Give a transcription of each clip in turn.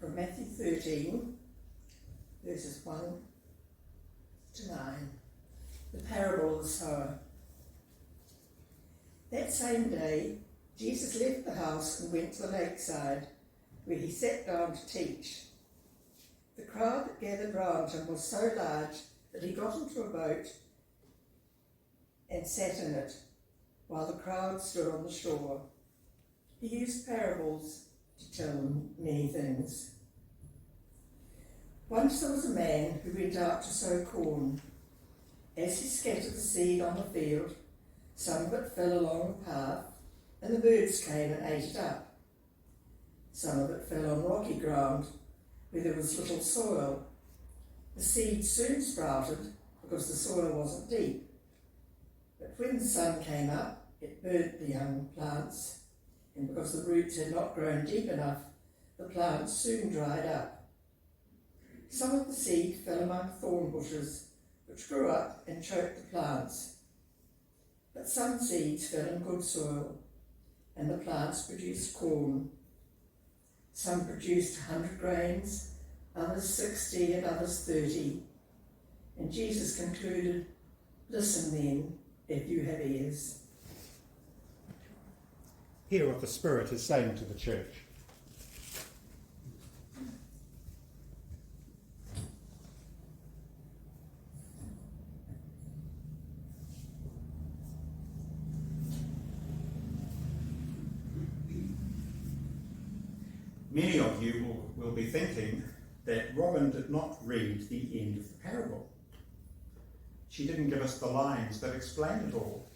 from Matthew 13, verses 1 to 9, the parable of the sower. That same day, Jesus left the house and went to the lakeside, where he sat down to teach. The crowd that gathered round him was so large that he got into a boat and sat in it, while the crowd stood on the shore. He used parables to tell them many things. Once there was a man who went out to sow corn. As he scattered the seed on the field, some of it fell along the path, and the birds came and ate it up. Some of it fell on rocky ground, where there was little soil. The seed soon sprouted, because the soil wasn't deep. But when the sun came up, it burnt the young plants, and because the roots had not grown deep enough, the plants soon dried up. Some of the seed fell among thorn bushes, which grew up and choked the plants. But some seeds fell in good soil, and the plants produced corn. Some produced 100 grains, others 60, and others 30. And Jesus concluded, "Listen then, if you have ears." Hear what the Spirit is saying to the church. Many of you will be thinking that Robin did not read the end of the parable. She didn't give us the lines that explain it all.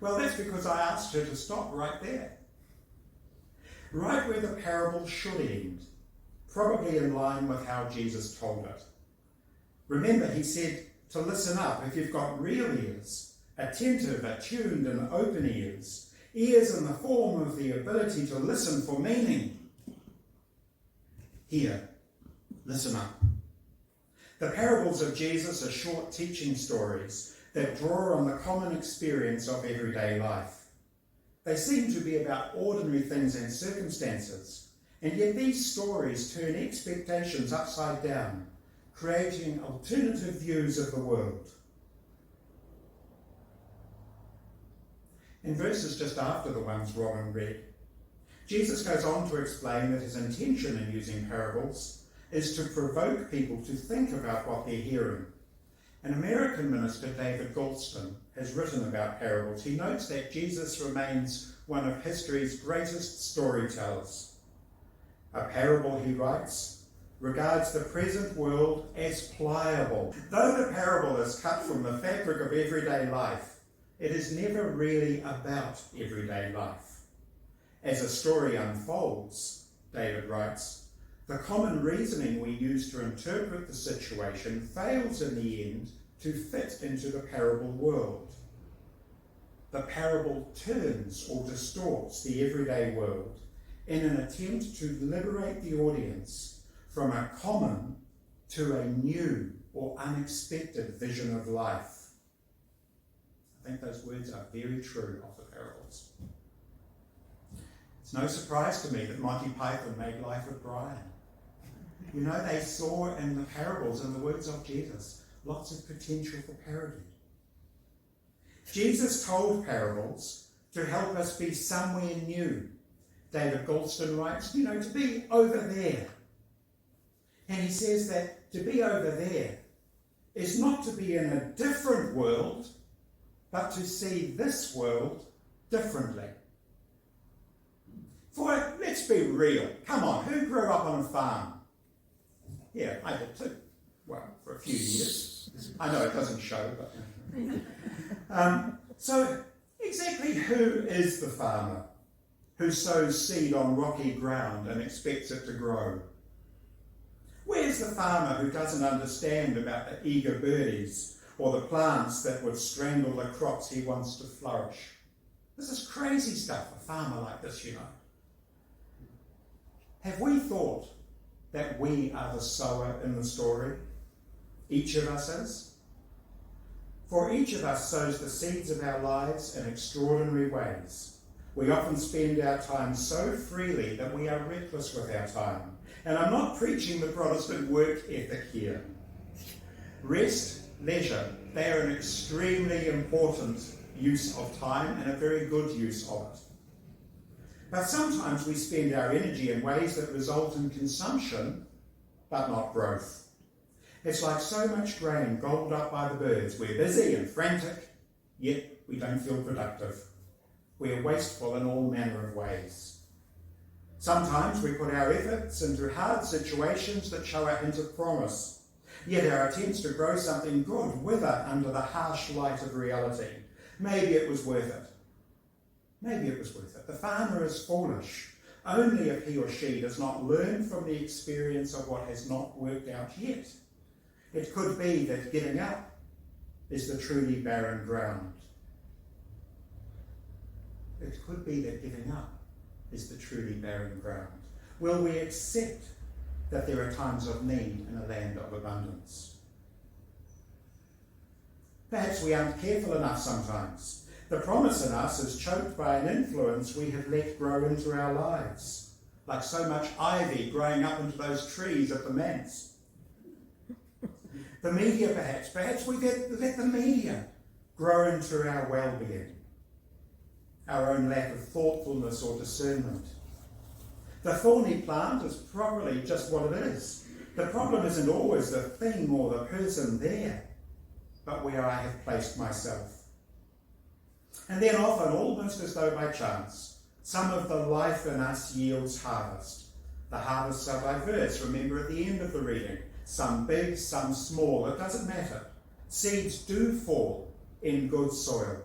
Well, that's because I asked her to stop right there. Right where the parable should end, probably in line with how Jesus told it. Remember, he said to listen up if you've got real ears, attentive, attuned and open ears, ears in the form of the ability to listen for meaning. Here, listen up. The parables of Jesus are short teaching stories that draw on the common experience of everyday life. They seem to be about ordinary things and circumstances, and yet these stories turn expectations upside down, creating alternative views of the world. In verses just after the ones Robin read, Jesus goes on to explain that his intention in using parables is to provoke people to think about what they're hearing. An American minister, David Goulston, has written about parables. He notes that Jesus remains one of history's greatest storytellers. A parable, he writes, regards the present world as pliable. Though the parable is cut from the fabric of everyday life, it is never really about everyday life. As a story unfolds, David writes, the common reasoning we use to interpret the situation fails in the end to fit into the parable world. The parable turns or distorts the everyday world in an attempt to liberate the audience from a common to a new or unexpected vision of life. I think those words are very true of the parables. It's no surprise to me that Monty Python made Life with Brian. You know, they saw in the parables, in the words of Jesus, lots of potential for parody. Jesus told parables to help us be somewhere new. David Goulston writes, to be over there. And he says that to be over there is not to be in a different world, but to see this world differently. For let's be real. Come on, who grew up on a farm? Yeah, I did too. Well, for a few years. I know it doesn't show, but... So, exactly who is the farmer who sows seed on rocky ground and expects it to grow? Where's the farmer who doesn't understand about the eager birdies or the plants that would strangle the crops he wants to flourish? This is crazy stuff, a farmer like this, Have we thought that we are the sower in the story? Each of us is. For each of us sows the seeds of our lives in extraordinary ways. We often spend our time so freely that we are reckless with our time. And I'm not preaching the Protestant work ethic here. Rest, leisure, they are an extremely important use of time and a very good use of it. But sometimes we spend our energy in ways that result in consumption, but not growth. It's like so much grain gobbled up by the birds. We're busy and frantic, yet we don't feel productive. We're wasteful in all manner of ways. Sometimes we put our efforts into hard situations that show a hint of promise, yet our attempts to grow something good wither under the harsh light of reality. Maybe it was worth it. Maybe it was worth it. The farmer is foolish only if he or she does not learn from the experience of what has not worked out yet. It could be that giving up is the truly barren ground. It could be that giving up is the truly barren ground. Will we accept that there are times of need in a land of abundance? Perhaps we aren't careful enough sometimes. The promise in us is choked by an influence we have let grow into our lives, like so much ivy growing up into those trees at the manse. The media perhaps we let the media grow into our well-being, our own lack of thoughtfulness or discernment. The thorny plant is probably just what it is. The problem isn't always the thing or the person there, but where I have placed myself. And then often, almost as though by chance, some of the life in us yields harvest. The harvests are diverse, remember at the end of the reading. Some big, some small, it doesn't matter. Seeds do fall in good soil.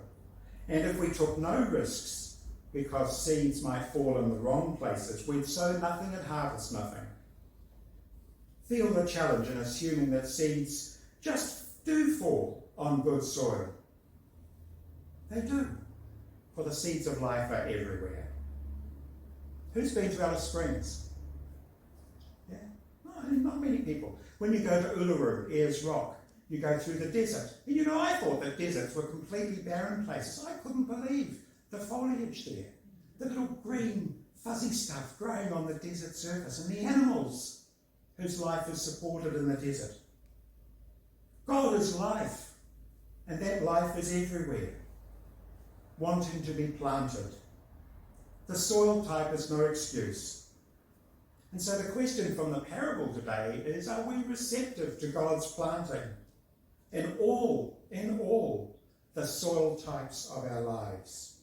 And if we took no risks, because seeds might fall in the wrong places, we'd sow nothing and harvest nothing. Feel the challenge in assuming that seeds just do fall on good soil. They do, for the seeds of life are everywhere. Who's been to Alice Springs? Yeah? No, not many people. When you go to Uluru, Ayers Rock, you go through the desert. And you know, I thought that deserts were completely barren places. I couldn't believe the foliage there. The little green, fuzzy stuff growing on the desert surface, and the animals whose life is supported in the desert. God is life, and that life is everywhere, wanting to be planted. The soil type is no excuse. And so the question from the parable today is, are we receptive to God's planting in all the soil types of our lives?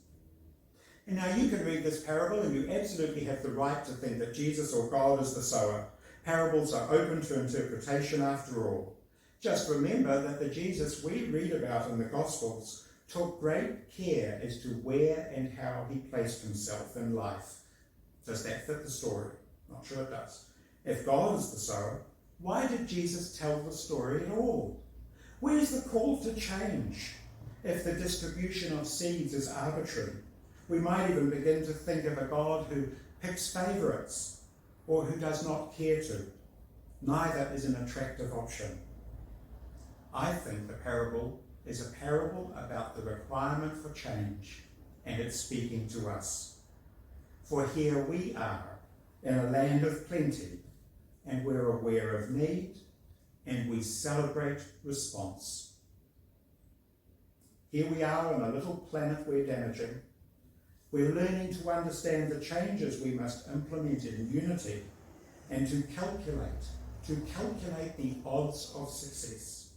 And now you can read this parable and you absolutely have the right to think that Jesus or God is the sower. Parables are open to interpretation after all. Just remember that the Jesus we read about in the Gospels took great care as to where and how he placed himself in life. Does that fit the story? Not sure it does. If God is the sower, why did Jesus tell the story at all? Where's the call to change if the distribution of seeds is arbitrary? We might even begin to think of a God who picks favourites or who does not care to. Neither is an attractive option. I think the parable is a parable about the requirement for change, and it's speaking to us. For here we are in a land of plenty, and we're aware of need, and we celebrate response. Here we are on a little planet we're damaging. We're learning to understand the changes we must implement in unity, and to calculate the odds of success.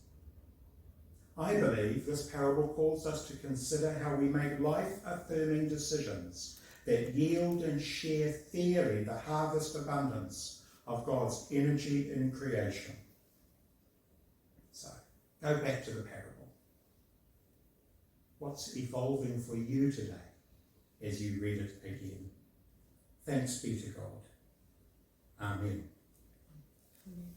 I believe this parable calls us to consider how we make life-affirming decisions that yield and share fairly the harvest abundance of God's energy in creation. So, go back to the parable. What's evolving for you today as you read it again? Thanks be to God. Amen. Amen.